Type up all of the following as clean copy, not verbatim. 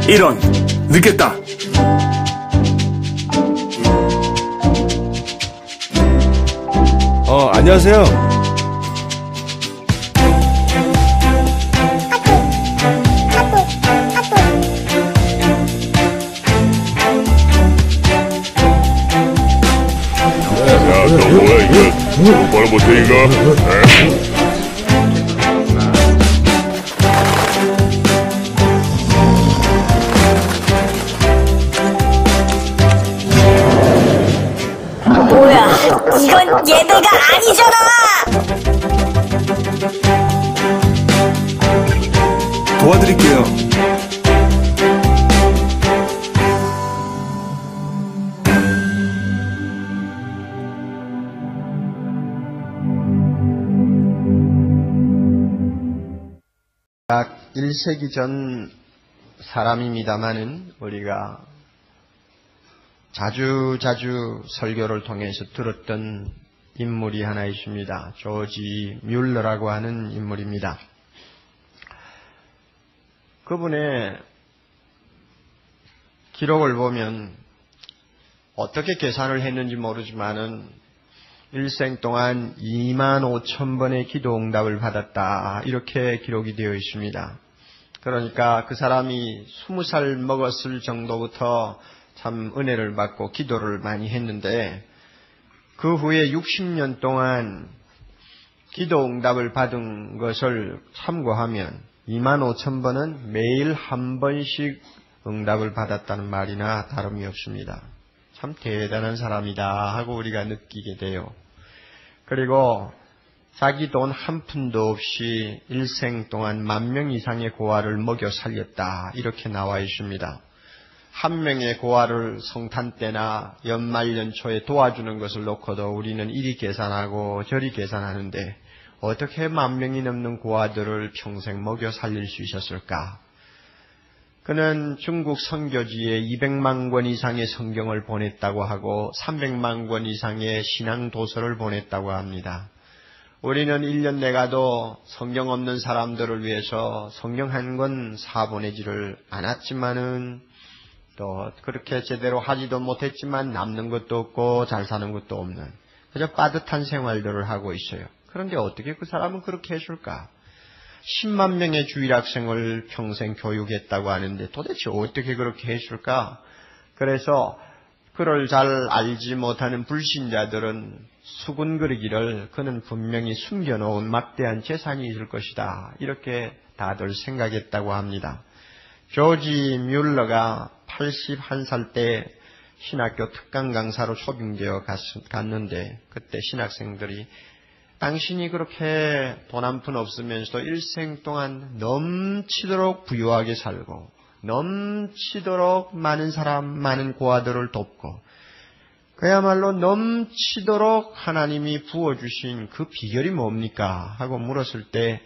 이런, 늦겠다. 안녕하세요. 야, 너 뭐야 이거? 똑바로 못해 이거? 뭐야, 이건 예배가 아니잖아! 도와드릴게요. 약 1세기 전 사람입니다마는 우리가 자주 설교를 통해서 들었던 인물이 하나 있습니다. 조지 뮬러라고 하는 인물입니다. 그분의 기록을 보면 어떻게 계산을 했는지 모르지만은 일생 동안 25,000번의 기도 응답을 받았다. 이렇게 기록이 되어 있습니다. 그러니까 그 사람이 20살 먹었을 정도부터 참 은혜를 받고 기도를 많이 했는데 그 후에 60년 동안 기도 응답을 받은 것을 참고하면 25,000번은 매일 한 번씩 응답을 받았다는 말이나 다름이 없습니다. 참 대단한 사람이다 하고 우리가 느끼게 돼요. 그리고 자기 돈 한 푼도 없이 일생 동안 10,000명 이상의 고아를 먹여 살렸다. 이렇게 나와 있습니다. 한 명의 고아를 성탄 때나 연말 연초에 도와주는 것을 놓고도 우리는 이리 계산하고 저리 계산하는데 어떻게 10,000명이 넘는 고아들을 평생 먹여 살릴 수 있었을까? 그는 중국 선교지에 200만 권 이상의 성경을 보냈다고 하고 300만 권 이상의 신앙 도서를 보냈다고 합니다. 우리는 1년 내가도 성경 없는 사람들을 위해서 성경 한 권 사보내지를 않았지만은 또 그렇게 제대로 하지도 못했지만 남는 것도 없고 잘 사는 것도 없는 그저 빠듯한 생활들을 하고 있어요. 그런데 어떻게 그 사람은 그렇게 했을까? 10만 명의 주일학생을 평생 교육했다고 하는데 도대체 어떻게 그렇게 했을까? 그래서 그를 잘 알지 못하는 불신자들은 수군거리기를 그는 분명히 숨겨놓은 막대한 재산이 있을 것이다. 이렇게 다들 생각했다고 합니다. 조지 뮬러가 81살 때 신학교 특강 강사로 초빙되어 갔는데 그때 신학생들이 당신이 그렇게 돈 한 푼 없으면서도 일생 동안 넘치도록 부유하게 살고 넘치도록 많은 사람, 많은 고아들을 돕고 그야말로 넘치도록 하나님이 부어주신 그 비결이 뭡니까? 하고 물었을 때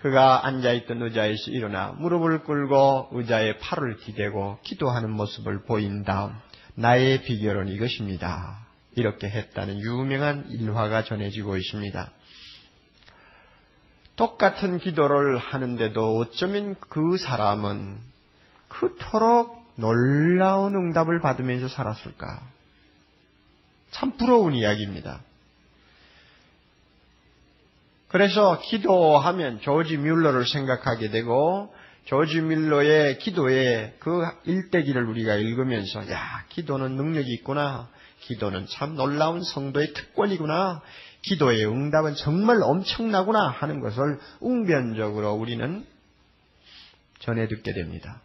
그가 앉아있던 의자에서 일어나 무릎을 꿇고 의자에 팔을 기대고 기도하는 모습을 보인 다음 나의 비결은 이것입니다. 이렇게 했다는 유명한 일화가 전해지고 있습니다. 똑같은 기도를 하는데도 어쩌면 그 사람은 그토록 놀라운 응답을 받으면서 살았을까? 참 부러운 이야기입니다. 그래서 기도하면 조지 뮬러를 생각하게 되고 조지 뮬러의 기도의 그 일대기를 우리가 읽으면서 야, 기도는 능력이 있구나. 기도는 참 놀라운 성도의 특권이구나. 기도의 응답은 정말 엄청나구나 하는 것을 웅변적으로 우리는 전해 듣게 됩니다.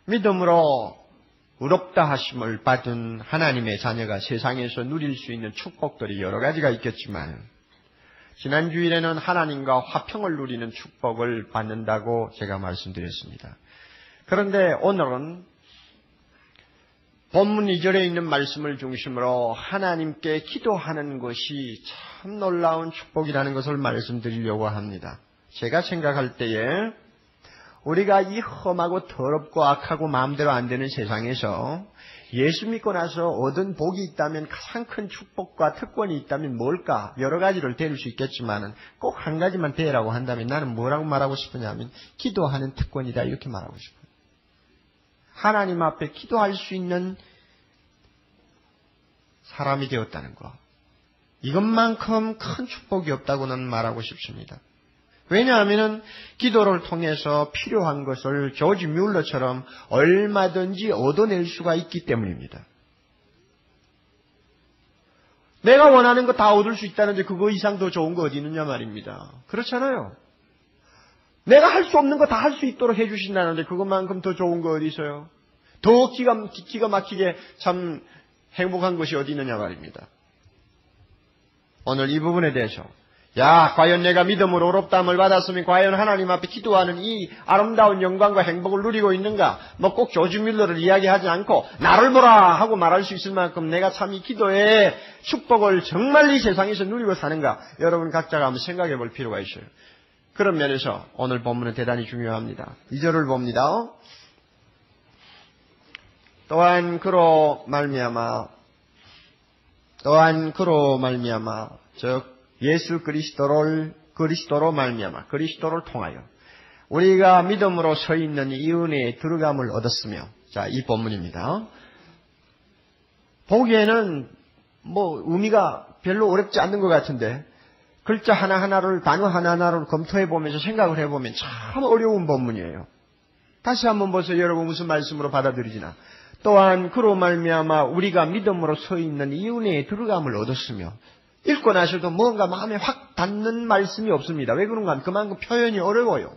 믿음으로 의롭다 하심을 받은 하나님의 자녀가 세상에서 누릴 수 있는 축복들이 여러 가지가 있겠지만 지난 주일에는 하나님과 화평을 누리는 축복을 받는다고 제가 말씀드렸습니다. 그런데 오늘은 본문 2절에 있는 말씀을 중심으로 하나님께 기도하는 것이 참 놀라운 축복이라는 것을 말씀드리려고 합니다. 제가 생각할 때에 우리가 이 험하고 더럽고 악하고 마음대로 안 되는 세상에서 예수 믿고 나서 얻은 복이 있다면, 가장 큰 축복과 특권이 있다면 뭘까? 여러 가지를 대릴 수 있겠지만 꼭 한 가지만 대라고 한다면 나는 뭐라고 말하고 싶으냐면 기도하는 특권이다, 이렇게 말하고 싶어요. 하나님 앞에 기도할 수 있는 사람이 되었다는 것, 이것만큼 큰 축복이 없다고는 말하고 싶습니다. 왜냐하면 기도를 통해서 필요한 것을 조지 뮬러처럼 얼마든지 얻어낼 수가 있기 때문입니다. 내가 원하는 거 다 얻을 수 있다는데 그거 이상 더 좋은 거 어디 있느냐 말입니다. 그렇잖아요. 내가 할 수 없는 거 다 할 수 있도록 해주신다는데 그것만큼 더 좋은 거 어디 있어요? 더 기가 막히게 참 행복한 것이 어디 있느냐 말입니다. 오늘 이 부분에 대해서 과연 내가 믿음으로 의롭다함을 받았으면 과연 하나님 앞에 기도하는 이 아름다운 영광과 행복을 누리고 있는가? 꼭 조지 뮬러를 이야기하지 않고 나를 보라 하고 말할 수 있을 만큼 내가 참 이 기도의 축복을 정말 이 세상에서 누리고 사는가? 여러분 각자가 한번 생각해 볼 필요가 있어요. 그런 면에서 오늘 본문은 대단히 중요합니다. 2절을 봅니다. 또한 그로 말미암아 즉 예수 그리스도로 말미암아, 그리스도를 통하여 우리가 믿음으로 서 있는 이 은혜에 들어감을 얻었으며. 자, 이 본문입니다. 보기에는 의미가 별로 어렵지 않는 것 같은데 글자 하나하나를, 단어 하나하나를 검토해 보면서 생각을 해보면 참 어려운 본문이에요. 다시 한번 보세요. 여러분 무슨 말씀으로 받아들이지나. 또한 그로 말미암아 우리가 믿음으로 서 있는 이 은혜에 들어감을 얻었으며. 읽고 나서도 뭔가 마음에 확 닿는 말씀이 없습니다. 왜 그런가 하면 그만큼 표현이 어려워요.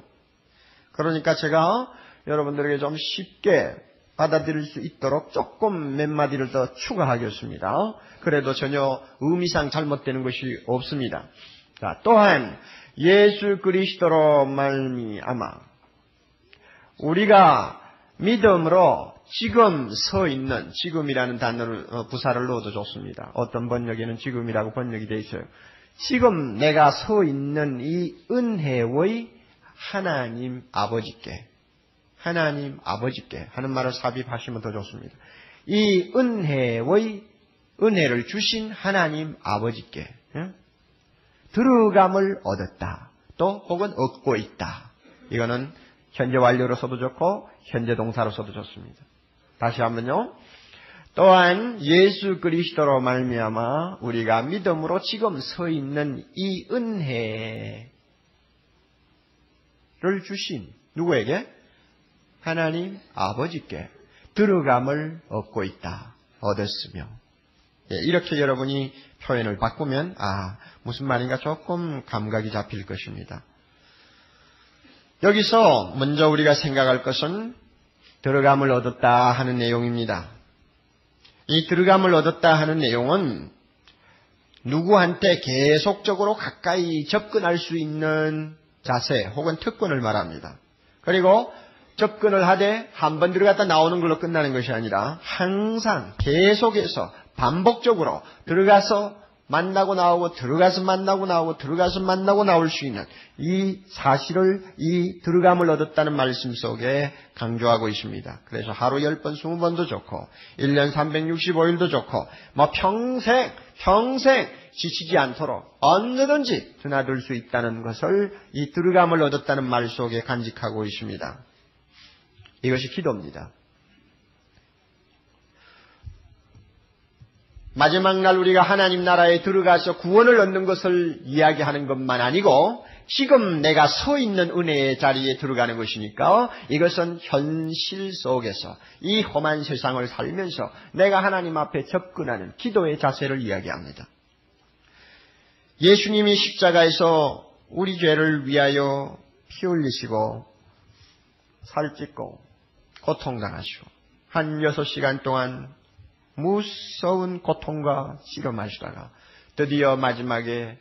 그러니까 제가 여러분들에게 좀 쉽게 받아들일 수 있도록 조금 몇 마디를 더 추가하겠습니다. 그래도 전혀 의미상 잘못되는 것이 없습니다. 자, 또한 예수 그리스도로 말미암아 우리가 믿음으로 지금 서 있는, 지금이라는 단어를 부사를 넣어도 좋습니다. 어떤 번역에는 지금이라고 번역이 되어 있어요. 지금 내가 서 있는 이 은혜의 하나님 아버지께 하는 말을 삽입하시면 더 좋습니다. 이 은혜를 주신 하나님 아버지께 들어감을 얻었다. 또 혹은 얻고 있다. 이거는 현재 완료로 써도 좋고 현재 동사로 써도 좋습니다. 다시 한번요. 또한 예수 그리스도로 말미암아 우리가 믿음으로 지금 서 있는 이 은혜를 주신 누구에게? 하나님 아버지께 들어감을 얻고 있다. 얻었으며. 이렇게 여러분이 표현을 바꾸면 무슨 말인가 조금 감각이 잡힐 것입니다. 여기서 먼저 우리가 생각할 것은 들어감을 얻었다 하는 내용입니다. 이 들어감을 얻었다 하는 내용은 누구한테 계속적으로 가까이 접근할 수 있는 자세 혹은 특권을 말합니다. 그리고 접근을 하되 한 번 들어갔다 나오는 걸로 끝나는 것이 아니라 항상 계속해서 반복적으로 들어가서 만나고 나오고 들어가서 만나고 나오고 들어가서 만나고 나올 수 있는 이 사실을 이 들어감을 얻었다는 말씀 속에 강조하고 있습니다. 그래서 하루 10번 20번도 좋고 1년 365일도 좋고 평생 지치지 않도록 언제든지 드나들 수 있다는 것을 이 들어감을 얻었다는 말 속에 간직하고 있습니다. 이것이 기도입니다. 마지막 날 우리가 하나님 나라에 들어가서 구원을 얻는 것을 이야기하는 것만 아니고 지금 내가 서 있는 은혜의 자리에 들어가는 것이니까 이것은 현실 속에서 이 험한 세상을 살면서 내가 하나님 앞에 접근하는 기도의 자세를 이야기합니다. 예수님이 십자가에서 우리 죄를 위하여 피 흘리시고 살찢고 고통당하시고 한 6시간 동안 무서운 고통과 씨름하시다가 드디어 마지막에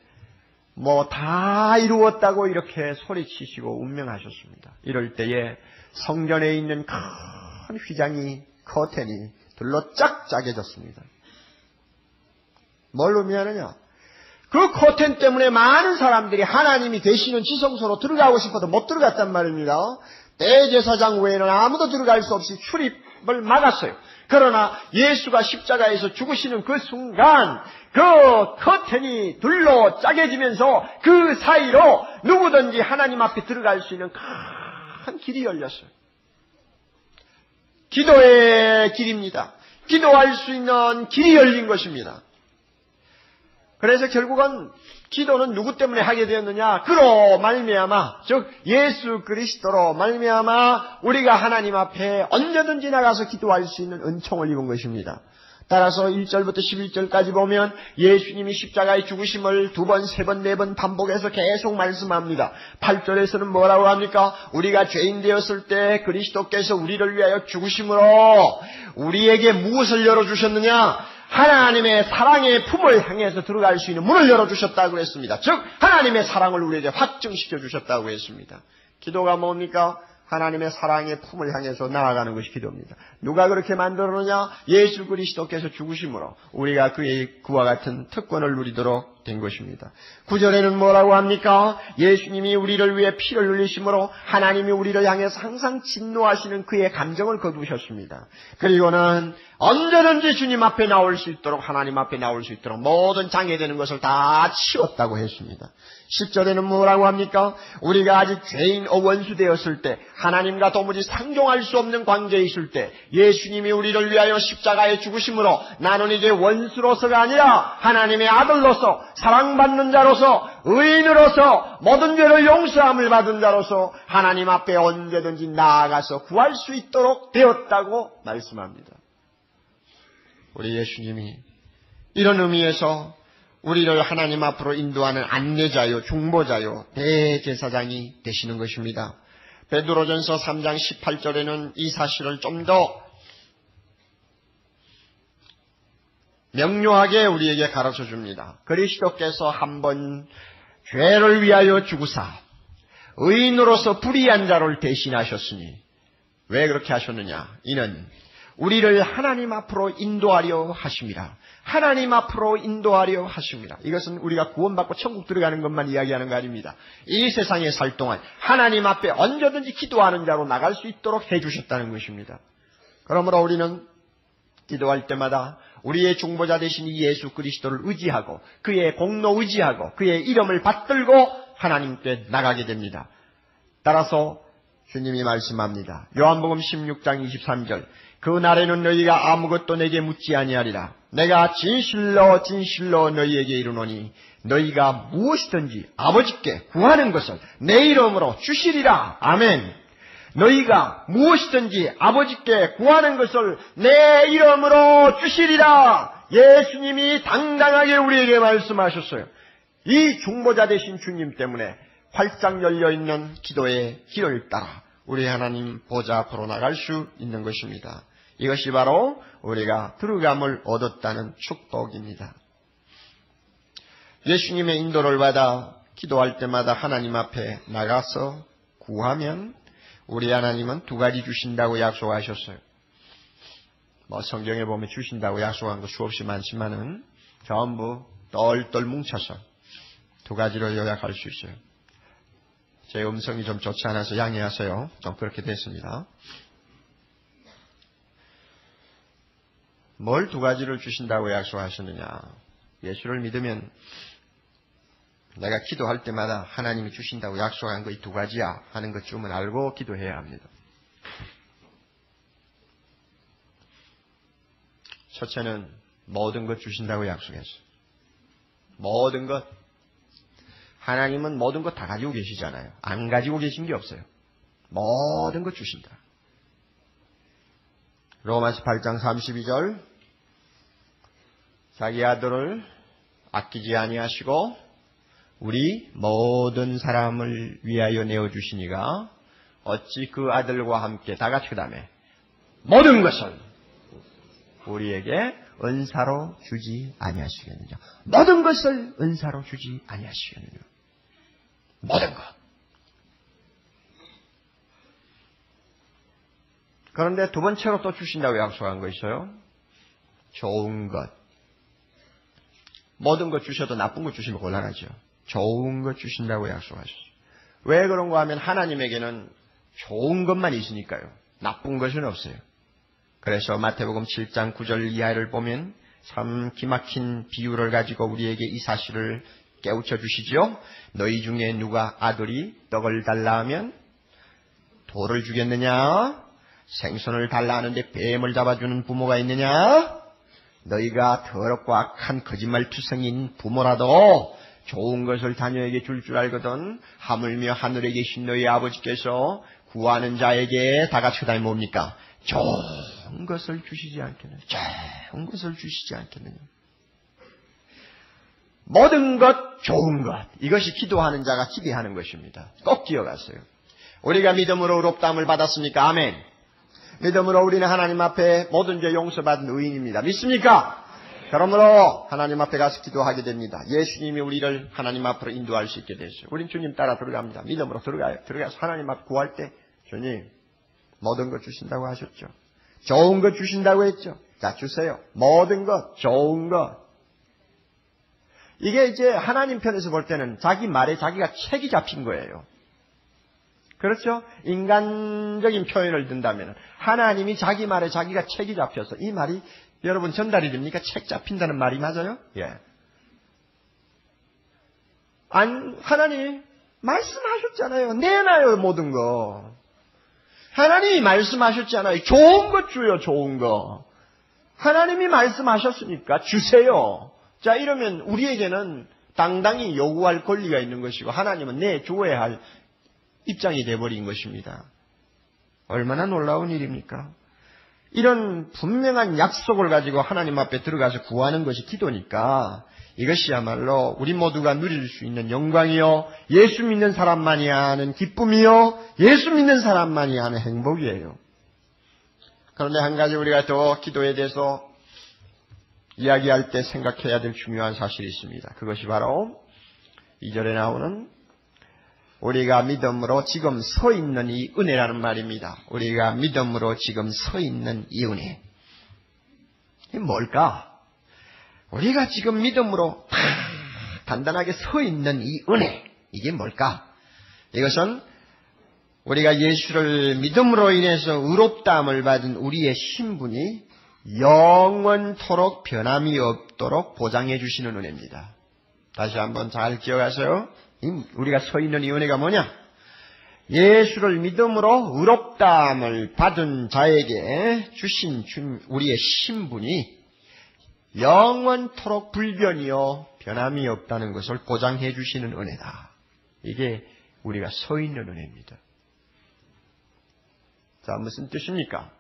다 이루었다고 이렇게 소리치시고 운명하셨습니다. 이럴 때에 성전에 있는 큰 휘장이 커튼이 둘러 쫙 짜개졌습니다. 뭘 의미하느냐? 그 커튼 때문에 많은 사람들이 하나님이 되시는 지성소로 들어가고 싶어도 못 들어갔단 말입니다. 대제사장 외에는 아무도 들어갈 수 없이 출입을 막았어요. 그러나 예수가 십자가에서 죽으시는 그 순간 그 커튼이 둘로 짜개지면서 그 사이로 누구든지 하나님 앞에 들어갈 수 있는 큰 길이 열렸어요. 기도의 길입니다. 기도할 수 있는 길이 열린 것입니다. 그래서 결국은 기도는 누구 때문에 하게 되었느냐? 그로 말미암아, 즉 예수 그리스도로 말미암아 우리가 하나님 앞에 언제든지 나가서 기도할 수 있는 은총을 입은 것입니다. 따라서 1절부터 11절까지 보면 예수님이 십자가의 죽으심을 2번, 3번, 4번 반복해서 계속 말씀합니다. 8절에서는 뭐라고 합니까? 우리가 죄인 되었을 때 그리스도께서 우리를 위하여 죽으심으로 우리에게 무엇을 열어주셨느냐? 하나님의 사랑의 품을 향해서 들어갈 수 있는 문을 열어주셨다고 했습니다. 즉 하나님의 사랑을 우리에게 확증시켜 주셨다고 했습니다. 기도가 뭡니까? 하나님의 사랑의 품을 향해서 나아가는 것이 기도입니다. 누가 그렇게 만들었느냐? 예수 그리스도께서 죽으심으로 우리가 그와 같은 특권을 누리도록 된 것입니다. 9절에는 뭐라고 합니까? 예수님이 우리를 위해 피를 흘리심으로 하나님이 우리를 향해서 항상 진노하시는 그의 감정을 거두셨습니다. 그리고는 언제든지 주님 앞에 나올 수 있도록, 하나님 앞에 나올 수 있도록 모든 장애되는 것을 다 치웠다고 했습니다. 10절에는 뭐라고 합니까? 우리가 아직 죄인 원수 되었을 때, 하나님과 도무지 상종할 수 없는 관계에 있을 때 예수님이 우리를 위하여 십자가에 죽으심으로 나는 이제 원수로서가 아니라 하나님의 아들로서, 사랑받는 자로서, 의인으로서, 모든 죄를 용서함을 받은 자로서 하나님 앞에 언제든지 나아가서 구할 수 있도록 되었다고 말씀합니다. 우리 예수님이 이런 의미에서 우리를 하나님 앞으로 인도하는 안내자요, 중보자요, 대제사장이 되시는 것입니다. 베드로전서 3장 18절에는 이 사실을 좀 더 명료하게 우리에게 가르쳐 줍니다. 그리스도께서 한번 죄를 위하여 죽으사 의인으로서 불의한 자를 대신하셨으니, 왜 그렇게 하셨느냐? 이는 우리를 하나님 앞으로 인도하려 하심이라. 하나님 앞으로 인도하려 하십니다. 이것은 우리가 구원받고 천국 들어가는 것만 이야기하는 거 아닙니다. 이 세상에 살 동안 하나님 앞에 언제든지 기도하는 자로 나갈 수 있도록 해주셨다는 것입니다. 그러므로 우리는 기도할 때마다 우리의 중보자 되신 이 예수 그리스도를 의지하고 그의 공로 의지하고 그의 이름을 받들고 하나님께 나가게 됩니다. 따라서 주님이 말씀합니다. 요한복음 16장 23절, 그 날에는 너희가 아무것도 내게 묻지 아니하리라. 내가 진실로 진실로 너희에게 이르노니 너희가 무엇이든지 아버지께 구하는 것을 내 이름으로 주시리라. 아멘. 너희가 무엇이든지 아버지께 구하는 것을 내 이름으로 주시리라. 예수님이 당당하게 우리에게 말씀하셨어요. 이 중보자 되신 주님 때문에 활짝 열려있는 기도의 길을 따라 우리 하나님 보좌 앞으로 나갈 수 있는 것입니다. 이것이 바로 우리가 들어감을 얻었다는 축복입니다. 예수님의 인도를 받아 기도할 때마다 하나님 앞에 나가서 구하면 우리 하나님은 2가지 주신다고 약속하셨어요. 성경에 보면 주신다고 약속한 거 수없이 많지만은 전부 똘똘 뭉쳐서 2가지로 요약할 수 있어요. 제 음성이 좀 좋지 않아서 양해하세요. 좀 그렇게 됐습니다. 뭘 2가지를 주신다고 약속하셨느냐? 예수를 믿으면 내가 기도할 때마다 하나님이 주신다고 약속한 거 이 2가지야 하는 것쯤은 알고 기도해야 합니다. 첫째는 모든 것 주신다고 약속했어요. 모든 것. 하나님은 모든 것 다 가지고 계시잖아요. 안 가지고 계신 게 없어요. 모든 것 주신다. 로마서 8장 32절, 자기 아들을 아끼지 아니하시고 우리 모든 사람을 위하여 내어주시니가 어찌 그 아들과 함께 다 같이 그 다음에 모든 것을 우리에게 은사로 주지 아니하시겠느냐. 모든 것을 은사로 주지 아니하시겠느냐. 모든 것. 그런데 2번째로 또 주신다고 약속한 거 있어요. 좋은 것. 모든 것 주셔도 나쁜 것 주시면 곤란하죠. 좋은 것 주신다고 약속하셨어요. 왜 그런가 하면 하나님에게는 좋은 것만 있으니까요. 나쁜 것은 없어요. 그래서 마태복음 7장 9절 이하를 보면 참 기막힌 비유를 가지고 우리에게 이 사실을 깨우쳐 주시죠. 너희 중에 누가 아들이 떡을 달라 하면 돌을 주겠느냐? 생선을 달라 하는데 뱀을 잡아주는 부모가 있느냐? 너희가 더럽고 악한 거짓말투성이인 부모라도 좋은 것을 자녀에게 줄 알거든 하물며 하늘에 계신 너희 아버지께서 구하는 자에게 다 같이 그다음에 뭡니까? 좋은 것을 주시지 않겠느냐? 좋은 것을 주시지 않겠느냐? 모든 것, 좋은 것. 이것이 기도하는 자가 기대하는 것입니다. 꼭 기억하세요. 우리가 믿음으로 의롭다함을 받았습니까? 아멘. 믿음으로 우리는 하나님 앞에 모든 죄 용서받은 의인입니다. 믿습니까? 그러므로 하나님 앞에 가서 기도하게 됩니다. 예수님이 우리를 하나님 앞으로 인도할 수 있게 됐어요. 우린 주님 따라 들어갑니다. 믿음으로 들어가요. 들어가서 하나님 앞 구할 때 주님 모든 것 주신다고 하셨죠. 좋은 것 주신다고 했죠. 자, 주세요. 모든 것, 좋은 것. 이게 이제 하나님 편에서 볼 때는 자기 말에 자기가 책이 잡힌 거예요. 그렇죠? 인간적인 표현을 든다면 하나님이 자기 말에 자기가 책이 잡혀서 이 말이 여러분 전달이 됩니까? 책 잡힌다는 말이 맞아요? 예. 하나님 말씀하셨잖아요. 내놔요 모든 거. 하나님이 말씀하셨잖아요. 좋은 것 줘요. 좋은 거. 하나님이 말씀하셨으니까 주세요. 자, 이러면 우리에게는 당당히 요구할 권리가 있는 것이고 하나님은 내줘야 할 입장이 되어버린 것입니다. 얼마나 놀라운 일입니까? 이런 분명한 약속을 가지고 하나님 앞에 들어가서 구하는 것이 기도니까 이것이야말로 우리 모두가 누릴 수 있는 영광이요, 예수 믿는 사람만이 아는 기쁨이요, 예수 믿는 사람만이 아는 행복이에요. 그런데 한 가지 우리가 더 기도에 대해서 이야기할 때 생각해야 될 중요한 사실이 있습니다. 그것이 바로 2절에 나오는 우리가 믿음으로 지금 서 있는 이 은혜라는 말입니다. 우리가 믿음으로 지금 서 있는 이 은혜. 이게 뭘까? 우리가 지금 믿음으로 단단하게 서 있는 이 은혜. 이게 뭘까? 이것은 우리가 예수를 믿음으로 인해서 의롭다함을 받은 우리의 신분이 영원토록 변함이 없도록 보장해 주시는 은혜입니다. 다시 한번 잘 기억하세요. 우리가 서 있는 이 은혜가 뭐냐? 예수를 믿음으로 의롭다함을 받은 자에게 주신 우리의 신분이 영원토록 불변이요 변함이 없다는 것을 보장해 주시는 은혜다. 이게 우리가 서 있는 은혜입니다. 자, 무슨 뜻입니까?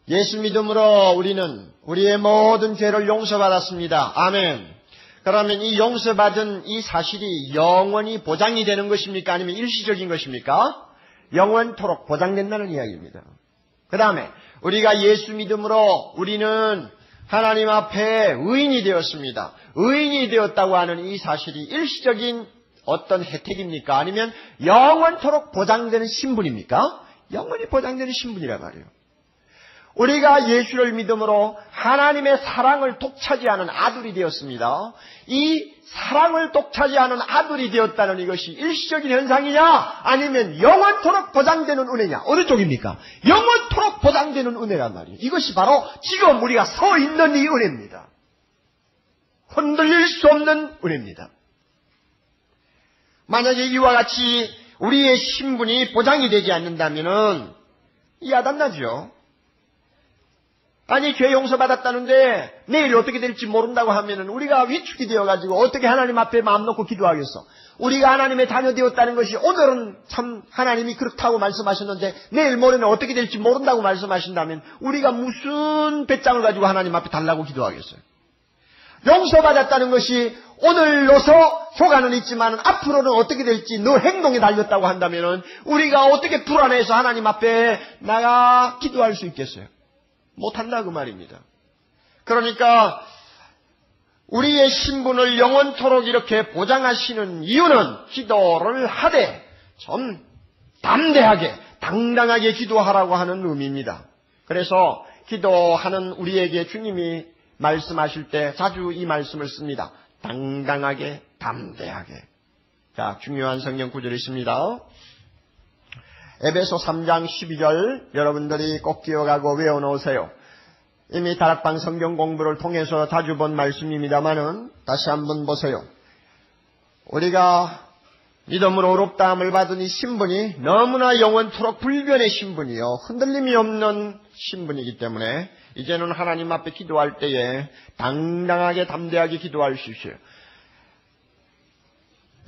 예수 믿음으로 우리는 우리의 모든 죄를 용서받았습니다. 아멘. 그러면 이 용서받은 이 사실이 영원히 보장이 되는 것입니까? 아니면 일시적인 것입니까? 영원토록 보장된다는 이야기입니다. 그 다음에 우리가 예수 믿음으로 우리는 하나님 앞에 의인이 되었습니다. 의인이 되었다고 하는 이 사실이 일시적인 어떤 혜택입니까? 아니면 영원토록 보장되는 신분입니까? 영원히 보장되는 신분이란 말이에요. 우리가 예수를 믿음으로 하나님의 사랑을 독차지하는 아들이 되었습니다. 이 사랑을 독차지하는 아들이 되었다는 이것이 일시적인 현상이냐? 아니면 영원토록 보장되는 은혜냐? 어느 쪽입니까? 영원토록 보장되는 은혜란 말이에요. 이것이 바로 지금 우리가 서 있는 이 은혜입니다. 흔들릴 수 없는 은혜입니다. 만약에 이와 같이 우리의 신분이 보장이 되지 않는다면 야단나죠. 아니 죄 용서받았다는데 내일 어떻게 될지 모른다고 하면은 우리가 위축이 되어가지고 어떻게 하나님 앞에 마음 놓고 기도하겠어. 우리가 하나님의 자녀 되었다는 것이 오늘은 참 하나님이 그렇다고 말씀하셨는데 내일 모레는 어떻게 될지 모른다고 말씀하신다면 우리가 무슨 배짱을 가지고 하나님 앞에 달라고 기도하겠어요. 용서받았다는 것이 오늘로서 효과는 있지만 앞으로는 어떻게 될지 너 행동에 달렸다고 한다면 우리가 어떻게 불안해서 하나님 앞에 나가 기도할 수 있겠어요? 못한다 그 말입니다. 그러니까 우리의 신분을 영원토록 이렇게 보장하시는 이유는 기도를 하되 좀 담대하게 당당하게 기도하라고 하는 의미입니다. 그래서 기도하는 우리에게 주님이 말씀하실 때 자주 이 말씀을 씁니다. 당당하게 담대하게. 자, 중요한 성경 구절이 있습니다. 에베소 3장 12절 여러분들이 꼭 기억하고 외워놓으세요. 이미 다락방 성경 공부를 통해서 자주 본 말씀입니다마는 다시 한번 보세요. 우리가 믿음으로 의롭다함을 받은 이 신분이 너무나 영원토록 불변의 신분이요, 흔들림이 없는 신분이기 때문에 이제는 하나님 앞에 기도할 때에 당당하게 담대하게 기도할 수 있어요.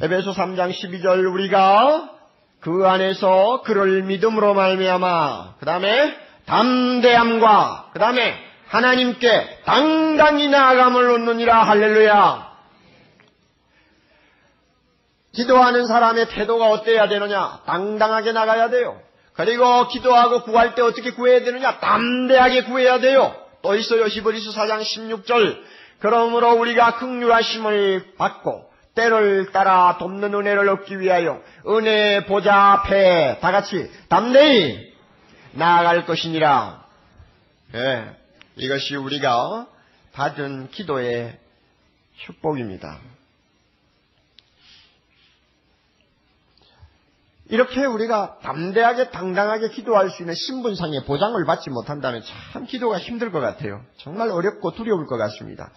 에베소 3장 12절 우리가 그 안에서 그를 믿음으로 말미암아, 그 다음에 담대함과 그 다음에 하나님께 당당히 나아감을 얻느니라. 할렐루야. 기도하는 사람의 태도가 어때야 되느냐? 당당하게 나가야 돼요. 그리고 기도하고 구할 때 어떻게 구해야 되느냐? 담대하게 구해야 돼요. 또 있어요. 히브리서 4장 16절. 그러므로 우리가 긍휼하심을 받고 때를 따라 돕는 은혜를 얻기 위하여 은혜의 보좌 앞에 다 같이 담대히 나아갈 것이니라. 예, 이것이 우리가 받은 기도의 축복입니다. 이렇게 우리가 담대하게 당당하게 기도할 수 있는 신분상의 보장을 받지 못한다면 참 기도가 힘들 것 같아요. 정말 어렵고 두려울 것 같습니다.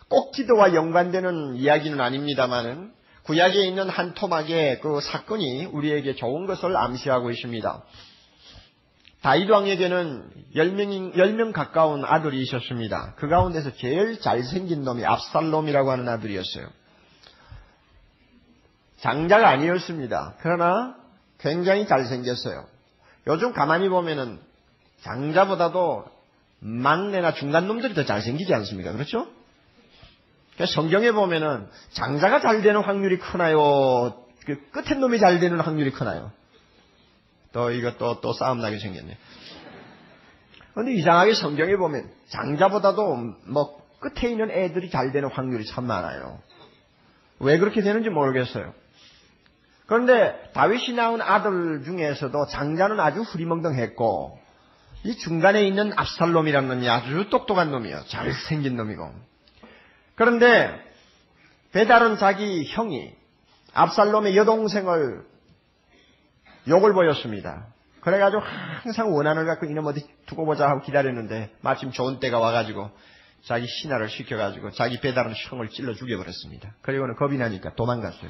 꼭 기도와 연관되는 이야기는 아닙니다만은 구약에 있는 한 토막의 그 사건이 우리에게 좋은 것을 암시하고 있습니다. 다윗 왕에게는 10명 가까운 아들이 있었습니다. 그 가운데서 제일 잘생긴 놈이 압살롬이라고 하는 아들이었어요. 장자가 아니었습니다. 그러나 굉장히 잘생겼어요. 요즘 가만히 보면은 장자보다도 막내나 중간놈들이 더 잘생기지 않습니까? 그렇죠? 성경에 보면은 장자가 잘 되는 확률이 크나요? 그 끝에 놈이 잘 되는 확률이 크나요? 또 싸움 나게 생겼네. 그런데 이상하게 성경에 보면 장자보다도 끝에 있는 애들이 잘 되는 확률이 참 많아요. 왜 그렇게 되는지 모르겠어요. 그런데 다윗이 낳은 아들 중에서도 장자는 아주 흐리멍덩했고 이 중간에 있는 압살롬이라는 놈이 아주 똑똑한 놈이에요. 잘생긴 놈이고. 그런데 베달은 자기 형이 압살롬의 여동생을 욕을 보였습니다. 그래가지고 항상 원한을 갖고 이놈 어디 두고 보자 하고 기다렸는데 마침 좋은 때가 와가지고 자기 신하를 시켜가지고 자기 베달은 형을 찔러 죽여버렸습니다. 그리고는 겁이 나니까 도망갔어요.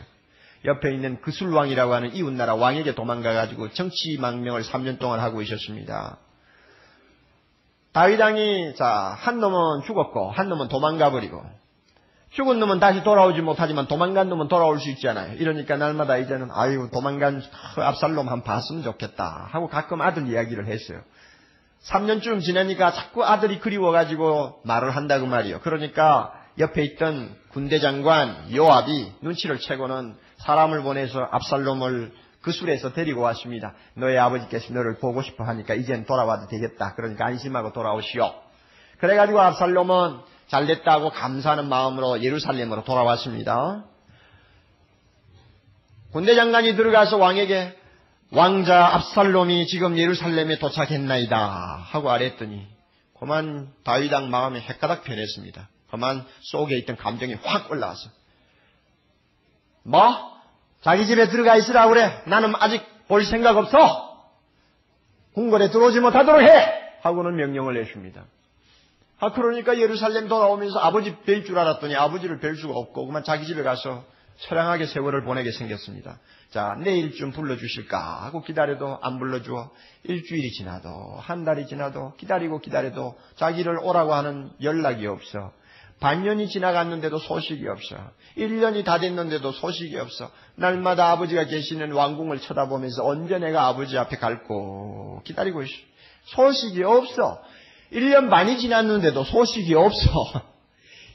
옆에 있는 그술왕이라고 하는 이웃나라 왕에게 도망가가지고 정치 망명을 3년 동안 하고 있었습니다. 다윗 왕이 한 놈은 죽었고 한 놈은 도망가버리고 죽은 놈은 다시 돌아오지 못하지만 도망간 놈은 돌아올 수 있잖아요. 이러니까 날마다 이제는 도망간 압살롬 한 봤으면 좋겠다 하고 가끔 아들 이야기를 했어요. 3년쯤 지나니까 자꾸 아들이 그리워가지고 말을 한다고 말이요. 그러니까 옆에 있던 군대 장관 요압이 눈치를 채고는 사람을 보내서 압살롬을 그술에서 데리고 왔습니다. 너의 아버지께서 너를 보고 싶어 하니까 이젠 돌아와도 되겠다. 그러니까 안심하고 돌아오시오. 그래가지고 압살롬은 잘됐다고 감사하는 마음으로 예루살렘으로 돌아왔습니다. 군대 장관이 들어가서 왕에게 왕자 압살롬이 지금 예루살렘에 도착했나이다 하고 아랬더니 그만 다윗 왕 마음이 헷가닥 변했습니다. 그만 속에 있던 감정이 확 올라와서 자기 집에 들어가 있으라 그래. 나는 아직 볼 생각 없어. 궁궐에 들어오지 못하도록 해 하고는 명령을 내줍니다. 그러니까 예루살렘 돌아오면서 아버지 뵐 줄 알았더니 아버지를 뵐 수가 없고 그만 자기 집에 가서 처량하게 세월을 보내게 생겼습니다. 자, 내일쯤 불러주실까 하고 기다려도 안 불러주어 일주일이 지나도 한 달이 지나도 기다려도 자기를 오라고 하는 연락이 없어. 반년이 지나갔는데도 소식이 없어. 1년이 다 됐는데도 소식이 없어. 날마다 아버지가 계시는 왕궁을 쳐다보면서 언제 내가 아버지 앞에 갈고 기다리고 있어. 소식이 없어. 1년 반이 지났는데도 소식이 없어.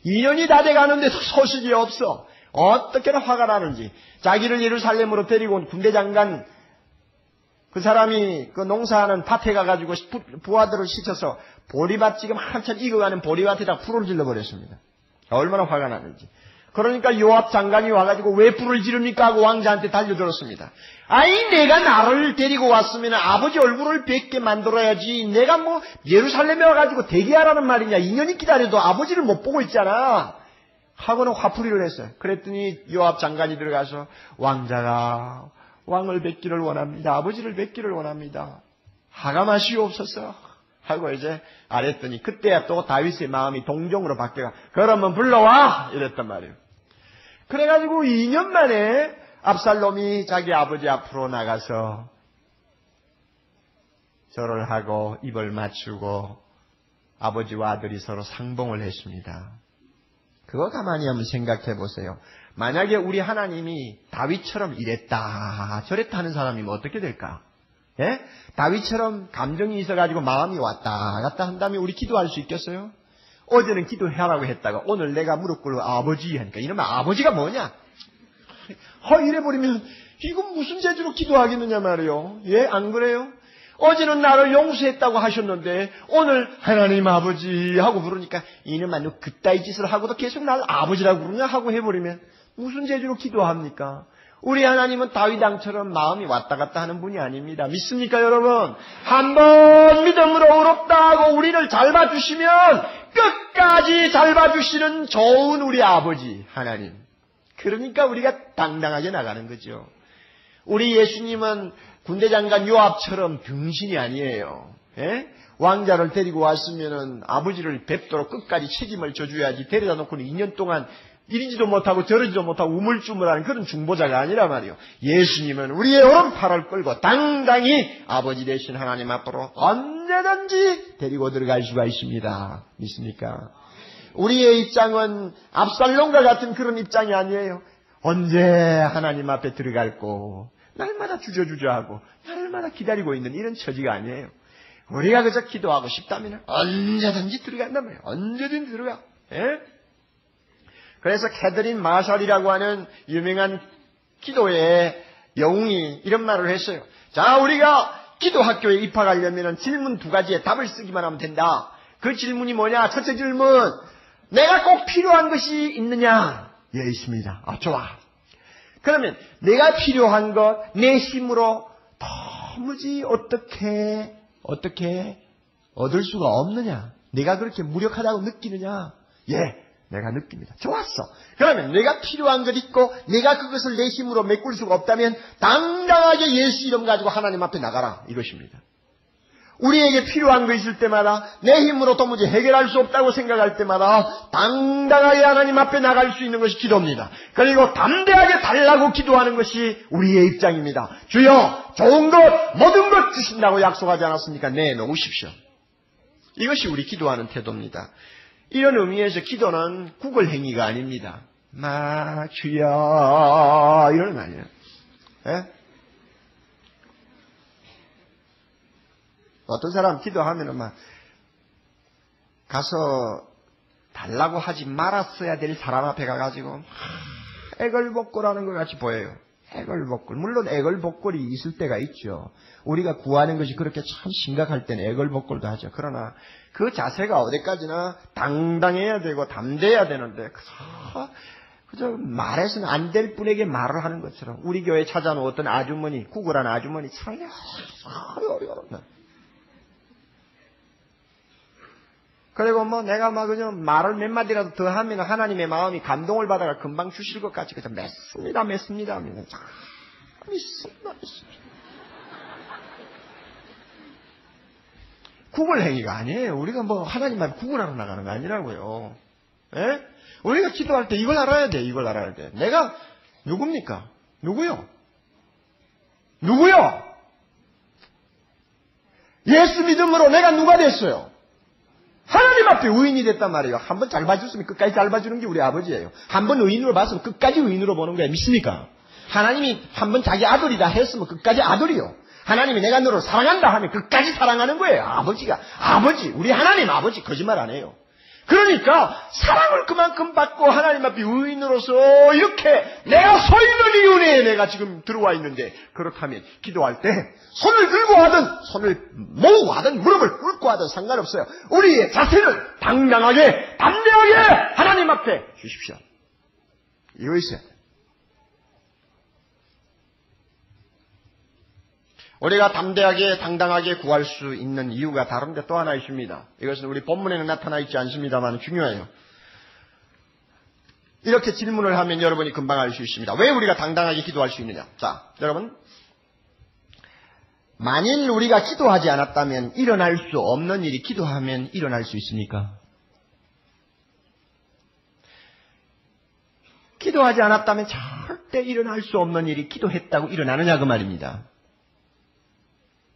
2년이 다 돼가는데도 소식이 없어. 어떻게나 화가 나는지 자기를 예루살렘으로 데리고 온 군대 장관 그 사람이 그 농사하는 밭에 가가지고 부하들을 시켜서 보리밭 지금 한참 익어가는 보리밭에다 불을 질러버렸습니다. 얼마나 화가 나는지. 그러니까 요압 장관이 와가지고 왜 불을 지릅니까 하고 왕자한테 달려들었습니다. 내가 나를 데리고 왔으면 아버지 얼굴을 뵙게 만들어야지. 내가 예루살렘에 와가지고 대기하라는 말이냐. 2년이 기다려도 아버지를 못 보고 있잖아 하고는 화풀이를 했어요. 그랬더니 요압 장관이 들어가서 왕자가 왕을 뵙기를 원합니다. 아버지를 뵙기를 원합니다. 하가마시옵소서 하고 이제 아랬더니 그때야 또 다윗의 마음이 동정으로 바뀌어가 그러면 불러와 이랬단 말이에요. 그래가지고 2년 만에 압살롬이 자기 아버지 앞으로 나가서 절을 하고 입을 맞추고 아버지와 아들이 서로 상봉을 했습니다. 그거 가만히 한번 생각해 보세요. 만약에 우리 하나님이 다윗처럼 이랬다 저랬다 하는 사람이면 어떻게 될까? 예? 다윗처럼 감정이 있어가지고 마음이 왔다 갔다 한다면 우리 기도할 수 있겠어요? 어제는 기도하라고 했다가 오늘 내가 무릎 꿇고 아버지 하니까 이러면 아버지가 뭐냐? 이래버리면 이건 무슨 재주로 기도하겠느냐 말이요. 예? 안 그래요? 어제는 나를 용서했다고 하셨는데 오늘 하나님 아버지 하고 부르니까 이놈아 너 그따위 짓을 하고도 계속 나를 아버지라고 부르냐 하고 해버리면 무슨 재주로 기도합니까? 우리 하나님은 다윗 왕처럼 마음이 왔다 갔다 하는 분이 아닙니다. 믿습니까 여러분? 한번 믿음으로 의롭다 하고 우리를 잘 봐주시면 끝까지 잘 봐주시는 좋은 우리 아버지 하나님. 그러니까 우리가 당당하게 나가는 거죠. 우리 예수님은 군대장관 요압처럼 병신이 아니에요. 예? 왕자를 데리고 왔으면은 아버지를 뵙도록 끝까지 책임을 져줘야지 데려다 놓고는 2년 동안 이리지도 못하고 저러지도 못하고 우물쭈물하는 그런 중보자가 아니라 말이요. 예수님은 우리의 오른팔을 끌고 당당히 아버지 되신 하나님 앞으로 언제든지 데리고 들어갈 수가 있습니다. 믿습니까? 우리의 입장은 압살롬과 같은 그런 입장이 아니에요. 언제 하나님 앞에 들어갈고 날마다 주저주저하고 날마다 기다리고 있는 이런 처지가 아니에요. 우리가 그저 기도하고 싶다면 언제든지 들어간단 말이에요. 언제든지 들어가. 예? 그래서 캐더린 마샬이라고 하는 유명한 기도의 영웅이 이런 말을 했어요. 자, 우리가 기도 학교에 입학하려면 질문 2가지에 답을 쓰기만 하면 된다. 그 질문이 뭐냐? 첫째 질문, 내가 꼭 필요한 것이 있느냐? 예, 있습니다. 좋아. 그러면 내가 필요한 것 내 힘으로 도무지 어떻게 얻을 수가 없느냐? 내가 그렇게 무력하다고 느끼느냐? 예, 내가 느낍니다. 좋았어. 그러면 내가 필요한 것 있고 내가 그것을 내 힘으로 메꿀 수가 없다면 당당하게 예수 이름 가지고 하나님 앞에 나가라 이것입니다. 우리에게 필요한 거 있을 때마다 내 힘으로 도무지 해결할 수 없다고 생각할 때마다 당당하게 하나님 앞에 나갈 수 있는 것이 기도입니다. 그리고 담대하게 달라고 기도하는 것이 우리의 입장입니다. 주여 좋은 것 모든 것 주신다고 약속하지 않았습니까? 내놓으십시오. 이것이 우리 기도하는 태도입니다. 이런 의미에서 기도는 구걸 행위가 아닙니다. 주여 이런 거 아니에요. 예? 어떤 사람 기도하면은 막 가서 달라고 하지 말았어야 될 사람 앞에 가가지고 애걸복걸하는 것 같이 보여요. 애걸복걸. 물론 애걸복걸이 있을 때가 있죠. 우리가 구하는 것이 그렇게 참 심각할 때는 애걸복걸도 하죠. 그러나 그 자세가 어디까지나 당당해야 되고 담대해야 되는데 그저 말해서는 안 될 분에게 말을 하는 것처럼 우리 교회에 찾아온 어떤 아주머니, 구걸한 아주머니 참 어려워. 그리고 내가 그냥 말을 몇 마디라도 더 하면 하나님의 마음이 감동을 받아가 금방 주실 것 같이 그저 맺습니다. 믿습니다. 구걸 행위가 아니에요. 우리가 하나님 앞에 구걸하러 나가는 거 아니라고요. 예? 우리가 기도할 때 이걸 알아야 돼. 이걸 알아야 돼. 내가 누굽니까? 누구요? 예수 믿음으로 내가 누가 됐어요? 하나님 앞에 의인이 됐단 말이에요. 한번 잘 봐줬으면 끝까지 잘 봐주는 게 우리 아버지예요. 한번 의인으로 봤으면 끝까지 의인으로 보는 거예요. 믿습니까? 하나님이 한번 자기 아들이다 했으면 끝까지 아들이요. 하나님이 내가 너를 사랑한다 하면 끝까지 사랑하는 거예요. 아버지, 우리 하나님 아버지 거짓말 안 해요. 그러니까 사랑을 그만큼 받고 하나님 앞에 의인으로서 이렇게 내가 서 있는 이유에 내가 지금 들어와 있는데, 그렇다면 기도할 때 손을 들고 하든 손을 모으고 하든 무릎을 꿇고 하든 상관없어요. 우리의 자세를 당당하게 담대하게 하나님 앞에 주십시오. 이거 있어요. 우리가 담대하게 당당하게 구할 수 있는 이유가 다른데 또 하나 있습니다. 이것은 우리 본문에는 나타나 있지 않습니다만 중요해요. 이렇게 질문을 하면 여러분이 금방 알 수 있습니다. 왜 우리가 당당하게 기도할 수 있느냐? 자, 여러분 만일 우리가 기도하지 않았다면 일어날 수 없는 일이 기도하면 일어날 수 있습니까? 기도하지 않았다면 절대 일어날 수 없는 일이 기도했다고 일어나느냐 그 말입니다.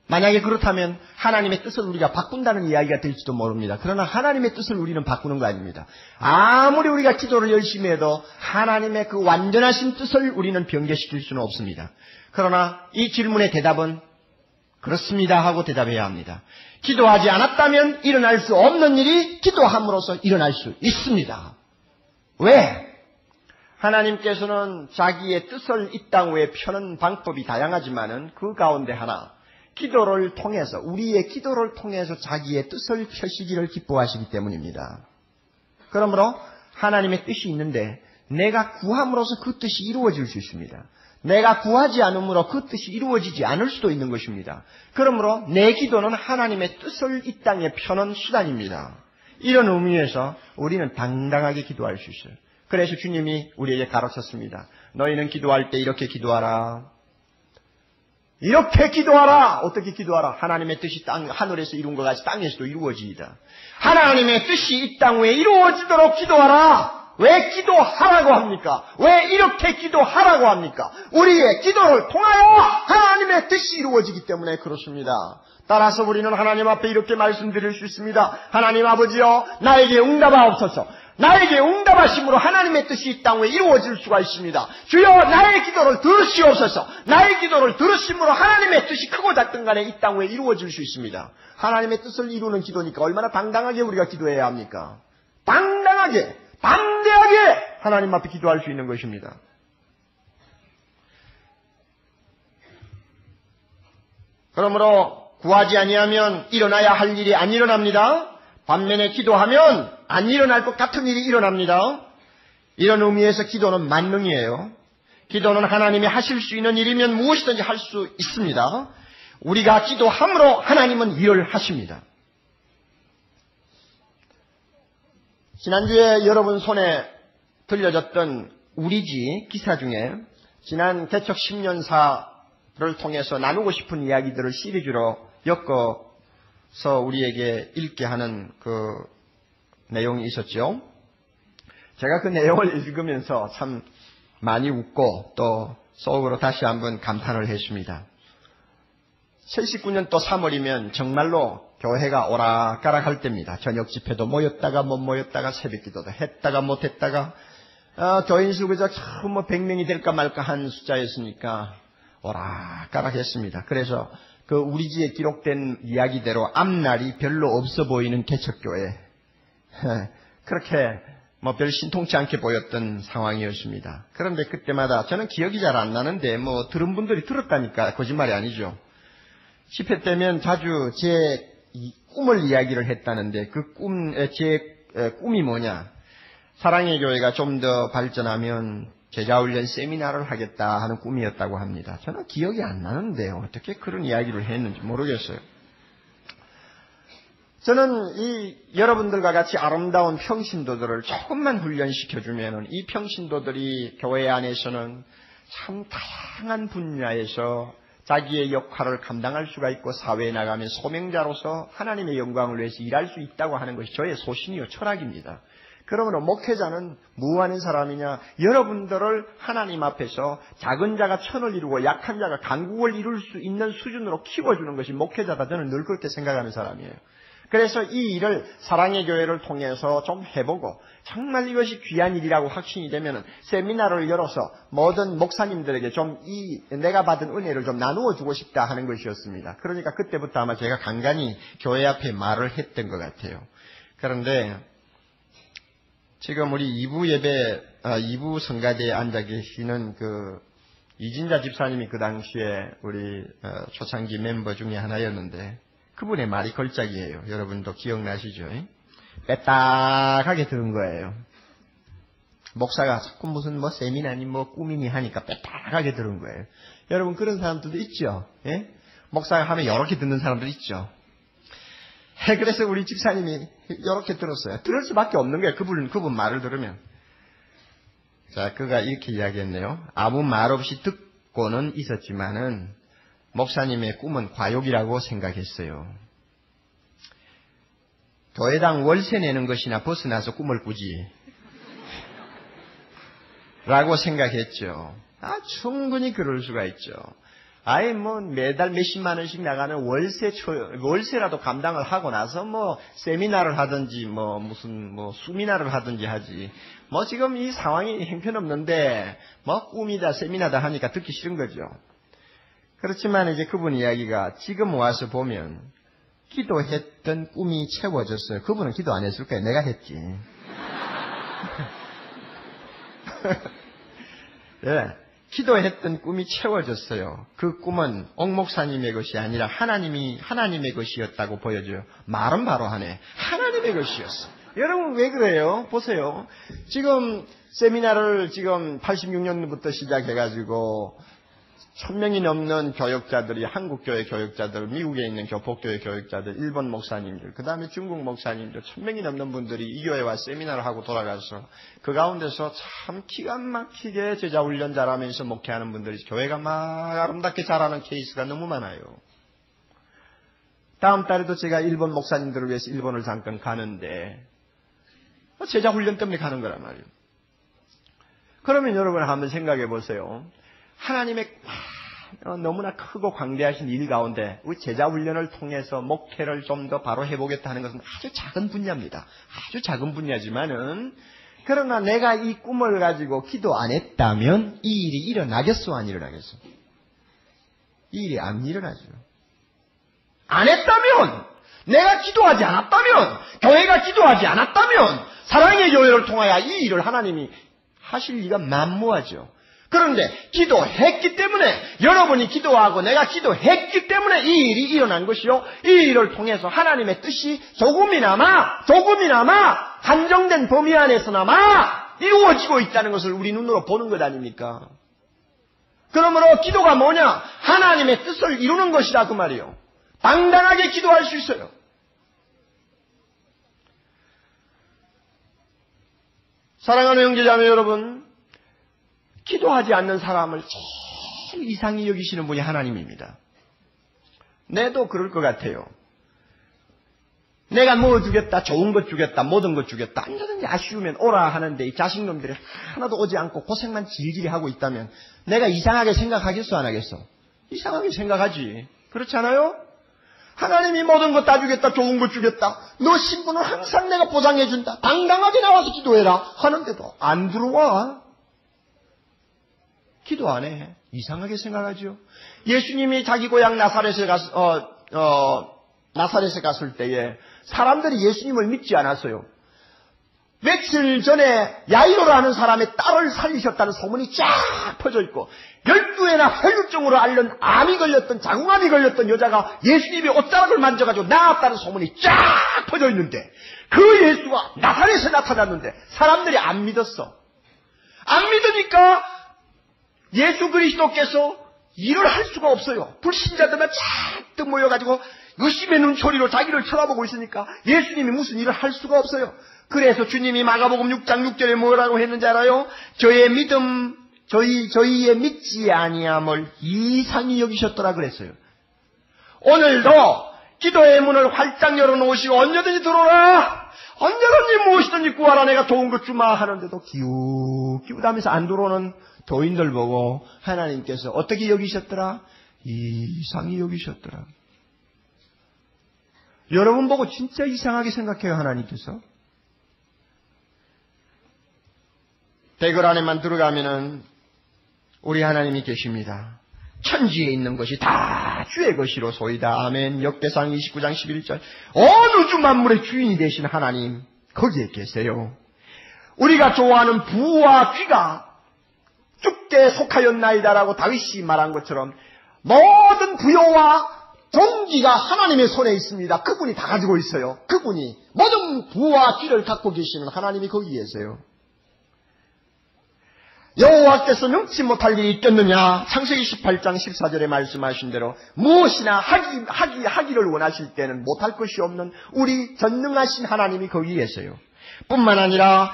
만약에 그렇다면 하나님의 뜻을 우리가 바꾼다는 이야기가 될지도 모릅니다. 그러나 하나님의 뜻을 우리는 바꾸는 거 아닙니다. 아무리 우리가 기도를 열심히 해도 하나님의 그 완전하신 뜻을 우리는 변개시킬 수는 없습니다. 그러나 이 질문의 대답은 그렇습니다 하고 대답해야 합니다. 기도하지 않았다면 일어날 수 없는 일이 기도함으로써 일어날 수 있습니다. 왜? 하나님께서는 자기의 뜻을 이 땅 위에 펴는 방법이 다양하지만은 그 가운데 하나, 기도를 통해서, 우리의 기도를 통해서 자기의 뜻을 펴시기를 기뻐하시기 때문입니다. 그러므로 하나님의 뜻이 있는데 내가 구함으로써 그 뜻이 이루어질 수 있습니다. 내가 구하지 않으므로 그 뜻이 이루어지지 않을 수도 있는 것입니다. 그러므로 내 기도는 하나님의 뜻을 이 땅에 펴는 수단입니다. 이런 의미에서 우리는 당당하게 기도할 수 있어요. 그래서 주님이 우리에게 가르쳤습니다. 너희는 기도할 때 이렇게 기도하라. 이렇게 기도하라. 어떻게 기도하라? 하나님의 뜻이 하늘에서 이룬 것 같이 땅에서도 이루어지이다. 하나님의 뜻이 이 땅 위에 이루어지도록 기도하라. 왜 기도하라고 합니까? 왜 이렇게 기도하라고 합니까? 우리의 기도를 통하여 하나님의 뜻이 이루어지기 때문에 그렇습니다. 따라서 우리는 하나님 앞에 이렇게 말씀드릴 수 있습니다. 하나님 아버지여, 나에게 응답하옵소서. 나에게 응답하심으로 하나님의 뜻이 이 땅 위에 이루어질 수가 있습니다. 주여, 나의 기도를 들으시옵소서. 나의 기도를 들으심으로 하나님의 뜻이 크고 작든 간에 이 땅 위에 이루어질 수 있습니다. 하나님의 뜻을 이루는 기도니까 얼마나 당당하게 우리가 기도해야 합니까? 당당하게, 담대하게 하나님 앞에 기도할 수 있는 것입니다. 그러므로 구하지 아니하면 일어나야 할 일이 안 일어납니다. 반면에 기도하면 안 일어날 것 같은 일이 일어납니다. 이런 의미에서 기도는 만능이에요. 기도는 하나님이 하실 수 있는 일이면 무엇이든지 할 수 있습니다. 우리가 기도함으로 하나님은 일을 하십니다. 지난주에 여러분 손에 들려졌던 우리지 기사 중에 지난 개척 10년사를 통해서 나누고 싶은 이야기들을 시리즈로 엮어서 우리에게 읽게 하는 그 내용이 있었죠. 제가 그 내용을 읽으면서 참 많이 웃고 또 속으로 다시 한번 감탄을 했습니다. 79년 또 3월이면 정말로 교회가 오락가락할 때입니다. 저녁 집회도 모였다가 못 모였다가 새벽 기도도 했다가 못 했다가 교인 수 그저 참 100명이 될까 말까 한 숫자였으니까 오락가락했습니다. 그래서 그 우리 지에 기록된 이야기대로 앞날이 별로 없어 보이는 개척교회, 그렇게 별 신통치 않게 보였던 상황이었습니다. 그런데 그때마다 저는 기억이 잘 안 나는데 들은 분들이 들었다니까 거짓말이 아니죠. 집회 때면 자주 제 꿈을 이야기를 했다는데 제 꿈이 뭐냐? 사랑의 교회가 좀 더 발전하면 제자훈련 세미나를 하겠다 하는 꿈이었다고 합니다. 저는 기억이 안 나는데요. 어떻게 그런 이야기를 했는지 모르겠어요. 저는 여러분들과 같이 아름다운 평신도들을 조금만 훈련시켜주면 이 평신도들이 교회 안에서는 참 다양한 분야에서 자기의 역할을 감당할 수가 있고 사회에 나가면 소명자로서 하나님의 영광을 위해서 일할 수 있다고 하는 것이 저의 소신이요 철학입니다. 그러므로 목회자는 뭐 하는 사람이냐? 여러분들을 하나님 앞에서 작은 자가 천을 이루고 약한 자가 강국을 이룰 수 있는 수준으로 키워주는 것이 목회자다. 저는 늘 그렇게 생각하는 사람이에요. 그래서 이 일을 사랑의 교회를 통해서 좀 해보고 정말 이것이 귀한 일이라고 확신이 되면 세미나를 열어서 모든 목사님들에게 좀 내가 받은 은혜를 좀 나누어 주고 싶다 하는 것이었습니다. 그러니까 그때부터 아마 제가 간간히 교회 앞에 말을 했던 것 같아요. 그런데 지금 우리 2부 성가대에 앉아 계시는 그 이진자 집사님이 그 당시에 우리 초창기 멤버 중에 하나였는데 그분의 말이 걸작이에요. 여러분도 기억나시죠? 빼딱하게 들은 거예요. 목사가 자꾸 무슨 세미나니 꿈이니 하니까 빼딱하게 들은 거예요. 여러분 그런 사람들도 있죠? 예? 목사가 하면 이렇게 듣는 사람들 있죠? 그래서 우리 집사님이 이렇게 들었어요. 들을 수밖에 없는 거예요. 그분 말을 들으면. 자, 그가 이렇게 이야기했네요. 아무 말 없이 듣고는 있었지만은 목사님의 꿈은 과욕이라고 생각했어요. 교회당 월세 내는 것이나 벗어나서 꿈을 꾸지 라고 생각했죠. 충분히 그럴 수가 있죠. 아예 매달 몇십만 원씩 나가는 월세라도 감당을 하고 나서 세미나를 하든지 무슨 수미나를 하든지 하지. 지금 이 상황이 형편없는데 꿈이다 세미나다 하니까 듣기 싫은 거죠. 그렇지만 이제 그분 이야기가 지금 와서 보면 기도했던 꿈이 채워졌어요. 그분은 기도 안 했을 거예요. 내가 했지. 네. 기도했던 꿈이 채워졌어요. 그 꿈은 옥 목사님의 것이 아니라 하나님의 것이었다고 보여줘요. 말은 바로 하네. 하나님의 것이었어. 여러분 왜 그래요? 보세요. 지금 세미나를 지금 86년부터 시작해가지고 1000명이 넘는 교역자들이 한국교회 교역자들, 미국에 있는 교폭교회 교역자들, 일본 목사님들, 그 다음에 중국 목사님들 1000명이 넘는 분들이 이 교회에 와 세미나를 하고 돌아가서 그 가운데서 참 기가 막히게 제자훈련 잘하면서 목회하는 분들이 교회가 막 아름답게 자라는 케이스가 너무 많아요. 다음 달에도 제가 일본 목사님들을 위해서 일본을 잠깐 가는데 제자훈련 때문에 가는 거란 말이에요. 그러면 여러분 한번 생각해 보세요. 하나님의 너무나 크고 광대하신 일 가운데 우리 제자훈련을 통해서 목회를 좀 더 바로 해보겠다 하는 것은 아주 작은 분야입니다. 아주 작은 분야지만은 그러나 내가 이 꿈을 가지고 기도 안 했다면 이 일이 일어나겠어 안 일어나겠어? 이 일이 안 일어나죠. 안 했다면 내가 기도하지 않았다면 교회가 기도하지 않았다면 사랑의 교회를 통하여 이 일을 하나님이 하실 리가 만무하죠. 그런데 기도했기 때문에 여러분이 기도하고 내가 기도했기 때문에 이 일이 일어난 것이요. 이 일을 통해서 하나님의 뜻이 조금이나마 한정된 범위 안에서나마 이루어지고 있다는 것을 우리 눈으로 보는 것 아닙니까? 그러므로 기도가 뭐냐? 하나님의 뜻을 이루는 것이다 그 말이에요. 당당하게 기도할 수 있어요. 사랑하는 형제자매 여러분, 기도하지 않는 사람을 제일 이상히 여기시는 분이 하나님입니다. 내도 그럴 것 같아요. 내가 뭐 주겠다, 좋은 것 주겠다, 모든 것 주겠다, 언제든지 아쉬우면 오라 하는데 이 자식놈들이 하나도 오지 않고 고생만 질질이 하고 있다면 내가 이상하게 생각하겠어 안 하겠어? 이상하게 생각하지. 그렇지 않아요? 하나님이 모든 것 다 주겠다, 좋은 것 주겠다, 너 신분은 항상 내가 보장해준다, 당당하게 나와서 기도해라 하는데도 안 들어와. 기도 안 해. 이상하게 생각하죠. 예수님이 자기 고향 나사렛에 갔을 때에 사람들이 예수님을 믿지 않았어요. 며칠 전에 야이로라는 사람의 딸을 살리셨다는 소문이 쫙 퍼져 있고 12회나 혈류증으로 앓는 암이 걸렸던 장암이 걸렸던 여자가 예수님의 옷자락을 만져가지고 나았다는 소문이 쫙 퍼져 있는데 그 예수가 나사렛에 나타났는데 사람들이 안 믿었어. 안 믿으니까 예수 그리스도께서 일을 할 수가 없어요. 불신자들만 잔뜩 모여가지고 의심의 눈초리로 자기를 쳐다보고 있으니까 예수님이 무슨 일을 할 수가 없어요. 그래서 주님이 마가복음 6장 6절에 뭐라고 했는지 알아요? 저희의 믿지 아니함을 이상히 여기셨더라 그랬어요. 오늘도 기도의 문을 활짝 열어놓으시고 언제든지 들어오라, 언제든지 무엇이든지 구하라, 내가 좋은 것 주마 하는데도 기웃기웃하면서 안 들어오는 교인들 보고 하나님께서 어떻게 여기셨더라? 이상히 여기셨더라. 여러분 보고 진짜 이상하게 생각해요 하나님께서. 대궐 안에만 들어가면은 우리 하나님이 계십니다. 천지에 있는 것이 다 주의 것이로소이다. 아멘. 역대상 29장 11절. 어느 주 만물의 주인이 되신 하나님 거기에 계세요. 우리가 좋아하는 부와 귀가 주께 속하였나이다라고 다윗이 말한 것처럼 모든 부여와 종기가 하나님의 손에 있습니다. 그분이 다 가지고 있어요. 그분이 모든 부와 귀를 갖고 계시는 하나님이 거기 계세요. 여호와께서 능치 못할 일이 있겠느냐? 창세기 18장 14절에 말씀하신 대로 무엇이나 하기를 원하실 때는 못할 것이 없는 우리 전능하신 하나님이 거기 계세요. 뿐만 아니라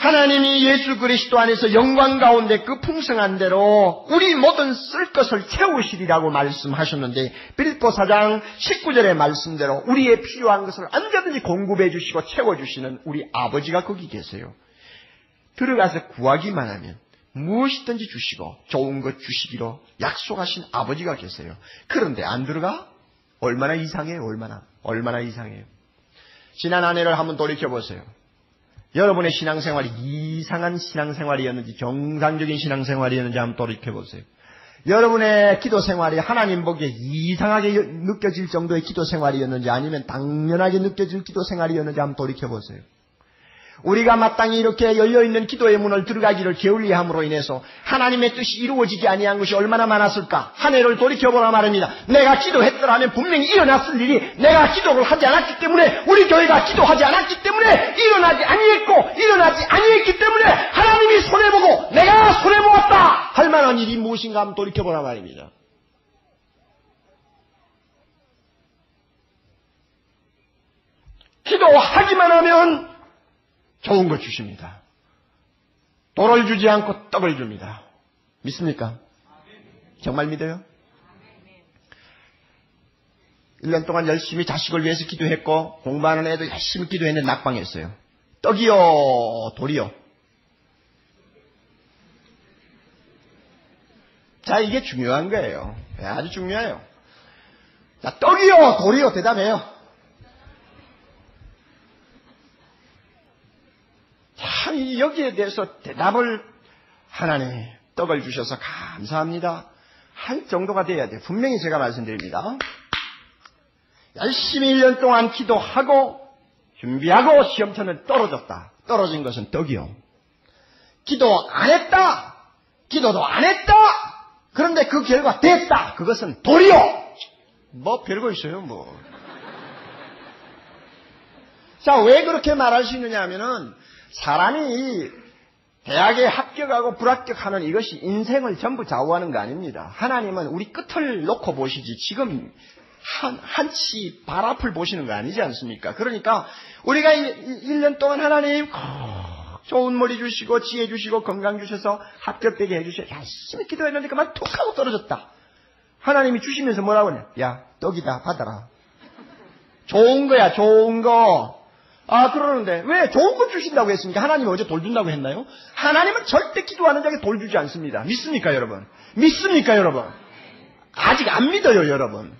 하나님이 예수 그리스도 안에서 영광 가운데 그 풍성한 대로 우리 모든 쓸 것을 채우시리라고 말씀하셨는데 빌립보 4장 19절의 말씀대로 우리의 필요한 것을 언제든지 공급해 주시고 채워주시는 우리 아버지가 거기 계세요. 들어가서 구하기만 하면 무엇이든지 주시고 좋은 것 주시기로 약속하신 아버지가 계세요. 그런데 안 들어가? 얼마나 이상해요. 얼마나 이상해요. 지난 한 해를 한번 돌이켜보세요. 여러분의 신앙생활이 이상한 신앙생활이었는지 정상적인 신앙생활이었는지 한번 돌이켜보세요. 여러분의 기도생활이 하나님 보기에 이상하게 느껴질 정도의 기도생활이었는지 아니면 당연하게 느껴질 기도생활이었는지 한번 돌이켜보세요. 우리가 마땅히 이렇게 열려있는 기도의 문을 들어가기를 게을리함으로 인해서 하나님의 뜻이 이루어지지 아니한 것이 얼마나 많았을까? 한 해를 돌이켜보라 말입니다. 내가 기도했더라면 분명히 일어났을 일이 내가 기도를 하지 않았기 때문에 우리 교회가 기도하지 않았기 때문에 일어나지 아니했기 때문에 하나님이 손해보고 내가 손해보았다 할 만한 일이 무엇인가 한번 돌이켜보라 말입니다. 기도하기만 하면 좋은 것 주십니다. 돌을 주지 않고 떡을 줍니다. 믿습니까? 정말 믿어요? 1년 동안 열심히 자식을 위해서 기도했고 공부하는 애도 열심히 기도했는데 낙방했어요. 떡이요 돌이요? 자, 이게 중요한 거예요. 아주 중요해요. 자, 떡이요 돌이요? 대답해요. 참 여기에 대해서 대답을 하나님 떡을 주셔서 감사합니다 할 정도가 돼야 돼요. 분명히 제가 말씀드립니다. 열심히 1년 동안 기도하고 준비하고 시험천을 떨어졌다. 떨어진 것은 떡이요. 기도 안 했다. 기도도 안 했다. 그런데 그 결과 됐다. 그것은 돌이요. 뭐 별거 있어요 뭐. 자, 왜 그렇게 말할 수 있느냐 하면은 사람이 대학에 합격하고 불합격하는 이것이 인생을 전부 좌우하는 거 아닙니다. 하나님은 우리 끝을 놓고 보시지 지금 한치 발 앞을 보시는 거 아니지 않습니까? 그러니까 우리가 1년 동안 하나님 좋은 머리 주시고 지혜 주시고 건강 주셔서 합격되게 해주셔서 열심히 기도했는데 그만 툭 하고 떨어졌다. 하나님이 주시면서 뭐라고 하냐? 야, 떡이다 받아라. 좋은 거야 좋은 거. 아, 그러는데 왜 좋은 거 주신다고 했습니까? 하나님이 어제 돌 준다고 했나요? 하나님은 절대 기도하는 자에게 돌 주지 않습니다. 믿습니까 여러분? 믿습니까 여러분? 아직 안 믿어요 여러분.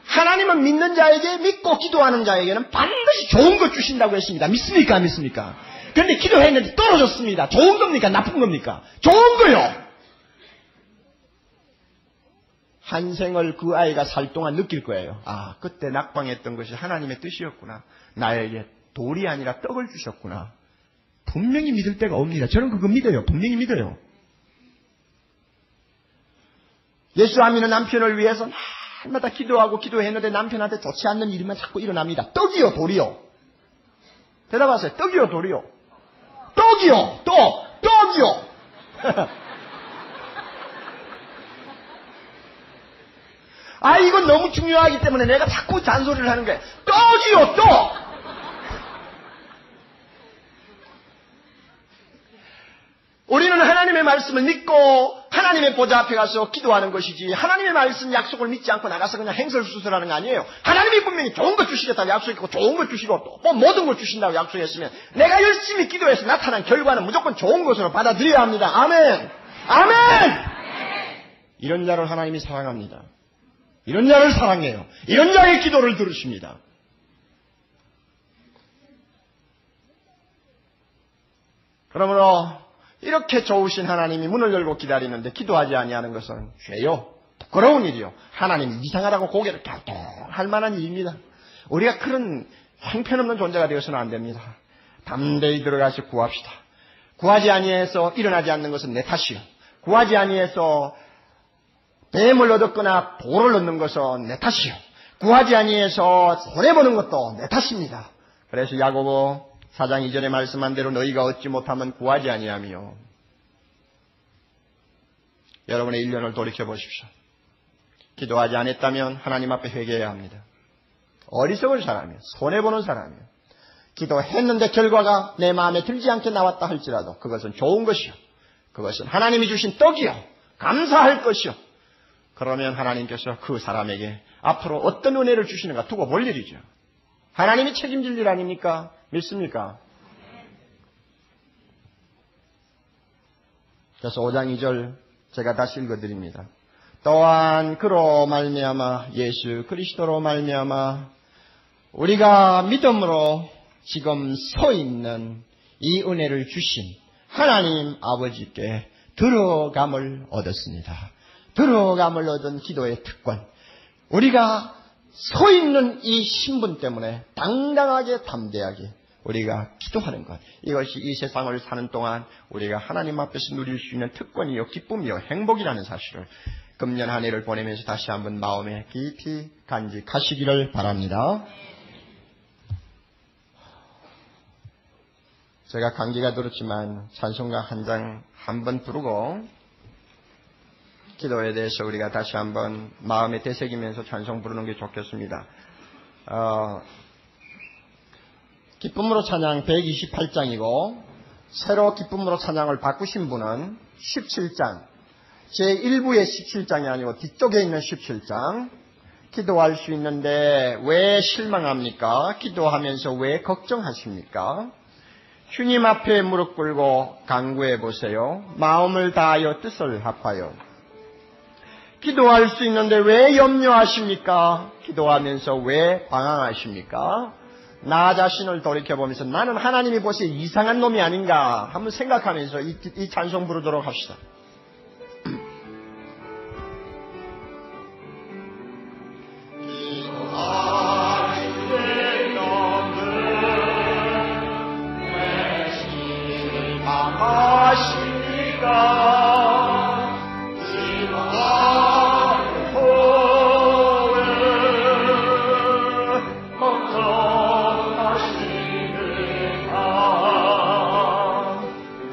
하나님은 믿는 자에게 믿고 기도하는 자에게는 반드시 좋은 거 주신다고 했습니다. 믿습니까 안 믿습니까? 그런데 기도했는데 떨어졌습니다. 좋은 겁니까 나쁜 겁니까? 좋은 거요. 한생을 그 아이가 살 동안 느낄 거예요. 아, 그때 낙방했던 것이 하나님의 뜻이었구나. 나에게 돌이 아니라 떡을 주셨구나. 분명히 믿을 때가 옵니다. 저는 그거 믿어요. 분명히 믿어요. 예수 안 믿는 남편을 위해서 날마다 기도하고 기도했는데 남편한테 좋지 않는 일만 자꾸 일어납니다. 떡이요 돌이요? 대답하세요. 떡이요 돌이요? 떡이요. 떡이요. 아, 이건 너무 중요하기 때문에 내가 자꾸 잔소리를 하는 거예요. 떡이요, 떡! 우리는 하나님의 말씀을 믿고 하나님의 보좌 앞에 가서 기도하는 것이지 하나님의 말씀 약속을 믿지 않고 나가서 그냥 행설수설하는 거 아니에요. 하나님이 분명히 좋은 것 주시겠다고 약속했고 좋은 것 주시고 또 뭐 모든 걸 주신다고 약속했으면 내가 열심히 기도해서 나타난 결과는 무조건 좋은 것으로 받아들여야 합니다. 아멘! 아멘! 이런 자를 하나님이 사랑합니다. 이런 자를 사랑해요. 이런 자의 기도를 들으십니다. 그러므로 이렇게 좋으신 하나님이 문을 열고 기다리는데 기도하지 아니하는 것은 죄요. 부끄러운 일이요. 하나님 이상하다고 고개를 갸우뚱할 만한 일입니다. 우리가 그런 형편없는 존재가 되어서는 안 됩니다. 담대히 들어가서 구합시다. 구하지 아니해서 일어나지 않는 것은 내 탓이요. 구하지 아니해서 뱀을 얻었거나 돌을 얻는 것은 내 탓이요. 구하지 아니해서 손해보는 것도 내 탓입니다. 그래서 야고보 4장 2절에 말씀한 대로 너희가 얻지 못하면 구하지 아니하며. 여러분의 1년을 돌이켜보십시오. 기도하지 않았다면 하나님 앞에 회개해야 합니다. 어리석은 사람이에요. 손해보는 사람이에요. 기도했는데 결과가 내 마음에 들지 않게 나왔다 할지라도 그것은 좋은 것이요. 그것은 하나님이 주신 떡이요. 감사할 것이요. 그러면 하나님께서 그 사람에게 앞으로 어떤 은혜를 주시는가 두고 볼 일이죠. 하나님이 책임질 일 아닙니까? 믿습니까? 그래서 5장 2절 제가 다시 읽어드립니다. 또한 그로 말미암아 예수 그리스도로 말미암아 우리가 믿음으로 지금 서 있는 이 은혜를 주신 하나님 아버지께 들어감을 얻었습니다. 들어감을 얻은 기도의 특권. 우리가 서 있는 이 신분 때문에 당당하게 담대하게 우리가 기도하는 것. 이것이 이 세상을 사는 동안 우리가 하나님 앞에서 누릴 수 있는 특권이요 기쁨이요 행복이라는 사실을 금년 한 해를 보내면서 다시 한번 마음에 깊이 간직하시기를 바랍니다. 제가 감기가 들었지만 찬송가 한 장 한 번 부르고 기도에 대해서 우리가 다시 한번 마음에 되새기면서 찬송 부르는 게 좋겠습니다. 기쁨으로 찬양 128장이고 새로 기쁨으로 찬양을 바꾸신 분은 17장 제1부의 17장이 아니고 뒤쪽에 있는 17장 기도할 수 있는데 왜 실망합니까? 기도하면서 왜 걱정하십니까? 주님 앞에 무릎 꿇고 간구해 보세요. 마음을 다하여 뜻을 합하여 기도할 수 있는데 왜 염려하십니까? 기도하면서 왜 방황하십니까? 나 자신을 돌이켜보면서 나는 하나님이 보시기에 이상한 놈이 아닌가 한번 생각하면서 이 찬송 부르도록 합시다.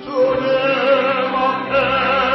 주님 앞에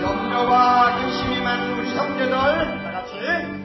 염려와 근심이 많은 우리 형제들 다 같이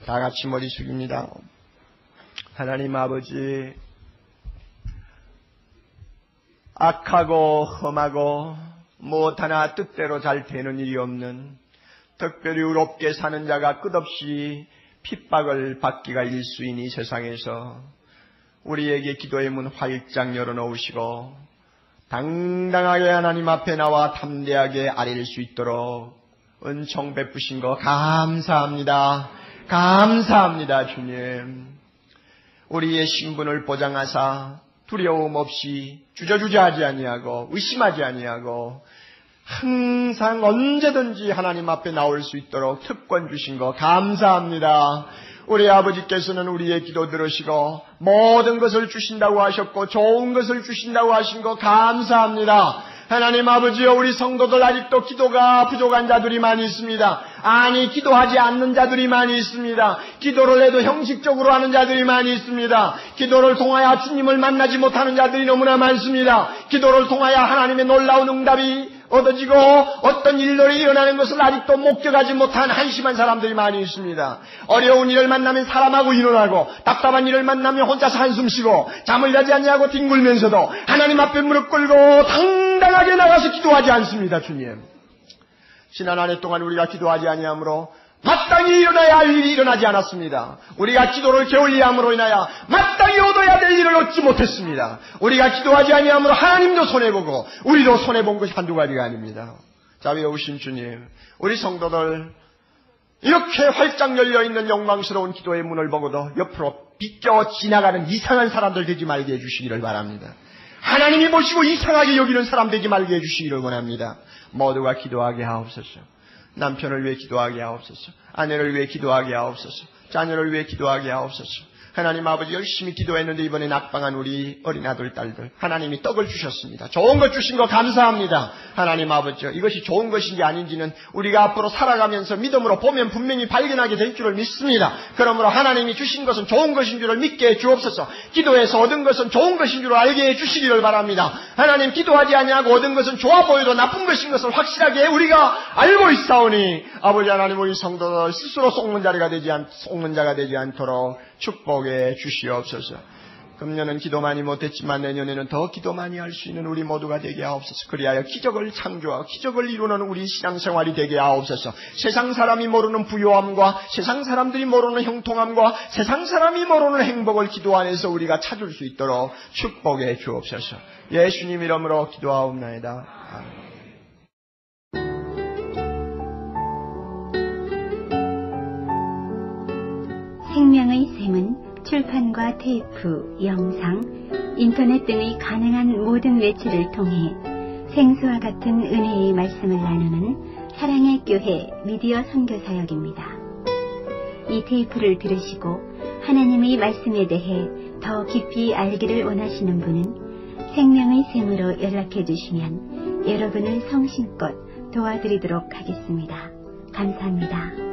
다 같이 머리 숙입니다. 하나님 아버지, 악하고 험하고 무엇 하나 뜻대로 잘 되는 일이 없는, 특별히 의롭게 사는 자가 끝없이 핍박을 받기가 일수인 이 세상에서 우리에게 기도의 문 활짝 열어놓으시고 당당하게 하나님 앞에 나와 담대하게 아뢰일 수 있도록 은총 베푸신 거 감사합니다. 감사합니다. 주님, 우리의 신분을 보장하사 두려움 없이 주저주저하지 아니하고 의심하지 아니하고 항상 언제든지 하나님 앞에 나올 수 있도록 특권 주신 거 감사합니다. 우리 아버지께서는 우리의 기도 들으시고 모든 것을 주신다고 하셨고 좋은 것을 주신다고 하신 거 감사합니다. 하나님 아버지여, 우리 성도들 아직도 기도가 부족한 자들이 많이 있습니다. 아니, 기도하지 않는 자들이 많이 있습니다. 기도를 해도 형식적으로 하는 자들이 많이 있습니다. 기도를 통하여 주님을 만나지 못하는 자들이 너무나 많습니다. 기도를 통하여 하나님의 놀라운 응답이 얻어지고 어떤 일들이 일어나는 것을 아직도 목격하지 못한 한심한 사람들이 많이 있습니다. 어려운 일을 만나면 사람하고 일어나고, 답답한 일을 만나면 혼자서 한숨 쉬고, 잠을 자지 않냐고 뒹굴면서도 하나님 앞에 무릎 꿇고 당당하게 나가서 기도하지 않습니다. 주님, 지난 한 해 동안 우리가 기도하지 아니하므로 마땅히 일어나야 할 일이 일어나지 않았습니다. 우리가 기도를 게을리함으로 인하여 마땅히 얻어야 될 일을 얻지 못했습니다. 우리가 기도하지 아니하므로 하나님도 손해보고 우리도 손해본 것이 한두 가지가 아닙니다. 자, 외우신 주님, 우리 성도들 이렇게 활짝 열려있는 영광스러운 기도의 문을 보고도 옆으로 비껴 지나가는 이상한 사람들 되지 말게 해주시기를 바랍니다. 하나님이 보시고 이상하게 여기는 사람 되지 말게 해주시기를 원합니다. 모두가 기도하게 하옵소서. 남편을 위해 기도하게 하옵소서. 아내를 위해 기도하게 하옵소서. 자녀를 위해 기도하게 하옵소서. 하나님 아버지, 열심히 기도했는데 이번에 낙방한 우리 어린 아들 딸들, 하나님이 떡을 주셨습니다. 좋은 것 주신 거 감사합니다. 하나님 아버지, 이것이 좋은 것인지 아닌지는 우리가 앞으로 살아가면서 믿음으로 보면 분명히 발견하게 될 줄을 믿습니다. 그러므로 하나님이 주신 것은 좋은 것인 줄을 믿게 해 주옵소서. 기도해서 얻은 것은 좋은 것인 줄을 알게 해 주시기를 바랍니다. 하나님, 기도하지 아니하고 얻은 것은 좋아 보여도 나쁜 것인 것을 확실하게 우리가 알고 있사오니 아버지 하나님, 우리 성도들 스스로 속는 자가 되지 않도록 축복해 주시옵소서. 금년은 기도 많이 못했지만 내년에는 더 기도 많이 할 수 있는 우리 모두가 되게 하옵소서. 그리하여 기적을 창조하고 기적을 이루는 우리 신앙생활이 되게 하옵소서. 세상 사람이 모르는 부요함과 세상 사람들이 모르는 형통함과 세상 사람이 모르는 행복을 기도 안에서 우리가 찾을 수 있도록 축복해 주옵소서. 예수님 이름으로 기도하옵나이다. 아멘. 생명의 샘은 출판과 테이프, 영상, 인터넷 등의 가능한 모든 매체를 통해 생수와 같은 은혜의 말씀을 나누는 사랑의 교회 미디어 선교사역입니다. 이 테이프를 들으시고 하나님의 말씀에 대해 더 깊이 알기를 원하시는 분은 생명의 샘으로 연락해 주시면 여러분을 성심껏 도와드리도록 하겠습니다. 감사합니다.